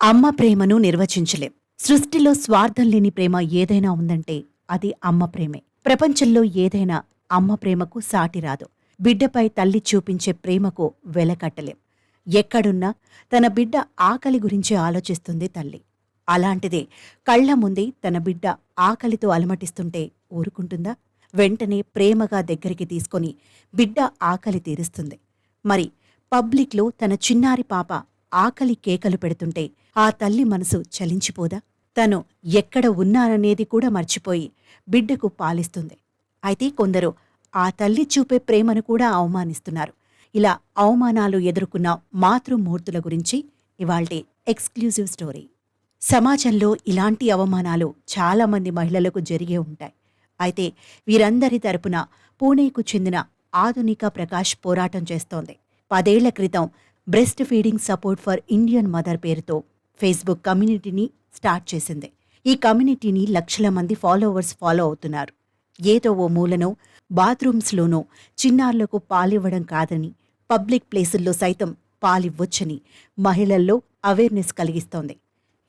అమ్మ ప్రేమను నిర్వచించలేం. సృష్టిలో స్వార్థం లేని ప్రేమ ఏదైనా ఉందంటే అది అమ్మ ప్రేమే. ప్రపంచంలో ఏదైనా అమ్మ ప్రేమకు సాటి రాదు. బిడ్డపై తల్లి చూపించే ప్రేమకు వెలకట్టలేం. ఎక్కడున్నా తన బిడ్డ ఆకలి గురించి ఆలోచిస్తుంది తల్లి. అలాంటిదే కళ్ల ముందే తన బిడ్డ ఆకలితో అలమటిస్తుంటే ఊరుకుంటుందా? వెంటనే ప్రేమగా దగ్గరికి తీసుకొని బిడ్డ ఆకలి తీరుస్తుంది. మరి పబ్లిక్లో తన చిన్నారి పాప ఆకలి కేకలు పెడుతుంటే ఆ తల్లి మనసు చలించిపోదా? తను ఎక్కడ ఉన్నారనేది కూడా మర్చిపోయి బిడ్డకు పాలిస్తుంది. అయితే కొందరు ఆ తల్లి చూపే ప్రేమను కూడా అవమానిస్తున్నారు. ఇలా అవమానాలు ఎదుర్కొన్న మాతృమూర్తుల గురించి ఇవాల్టి ఎక్స్క్లూజివ్ స్టోరీ. సమాజంలో ఇలాంటి అవమానాలు చాలామంది మహిళలకు జరిగే ఉంటాయి. అయితే వీరందరి తరపున పూణేకు చెందిన ఆధునిక ప్రకాష్ పోరాటం చేస్తోంది. 10 ఏళ్ల క్రితం breast feeding support for Indian mother పేరుతో ఫేస్బుక్ కమ్యూనిటీని స్టార్ట్ చేసింది. ఈ కమ్యూనిటీని లక్షల మంది ఫాలోవర్స్ ఫాలో అవుతున్నారు. ఏదో ఓ మూలనో బాత్రూమ్స్లోనో చిన్నారులకు పాలివ్వడం కాదని, పబ్లిక్ ప్లేసుల్లో సైతం పాలివ్వొచ్చని మహిళల్లో అవేర్నెస్ కలిగిస్తోంది.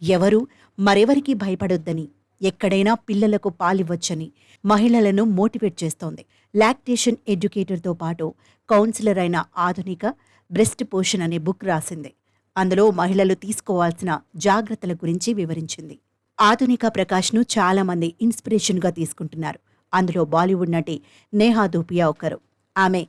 ఎవరూ మరెవరికీ భయపడొద్దని, ఎక్కడైనా పిల్లలకు పాలివ్వొచ్చని మహిళలను మోటివేట్ చేస్తోంది. లాక్టేషన్ ఎడ్యుకేటర్తో పాటు కౌన్సిలర్ అయిన ఆధునిక బ్రెస్ట్ పోషన్ అనే బుక్ రాసింది. అందులో మహిళలు తీసుకోవాల్సిన జాగ్రత్తల గురించి వివరించింది. ఆధునిక ప్రకాష్ను చాలామంది ఇన్స్పిరేషన్గా తీసుకుంటున్నారు. అందులో బాలీవుడ్ నటి నేహా ధూపియా ఒకరు. ఆమె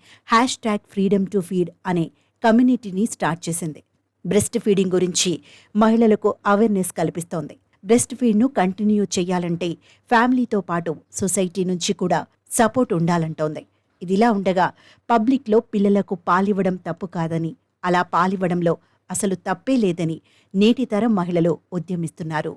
#freedom to feed అనే కమ్యూనిటీని స్టార్ట్ చేసింది. బ్రెస్ట్ ఫీడింగ్ గురించి మహిళలకు అవేర్నెస్ కల్పిస్తోంది. బ్రెస్ట్ ఫీడ్ను కంటిన్యూ చేయాలంటే ఫ్యామిలీతో పాటు సొసైటీ నుంచి కూడా సపోర్ట్ ఉండాలంటోంది. ఇదిలా ఉండగా పబ్లిక్లో పిల్లలకు పాలివ్వడం తప్పు కాదని, అలా పాలివ్వడంలో అసలు తప్పే లేదని నేటి తరం మహిళలు ఉద్యమిస్తున్నారు.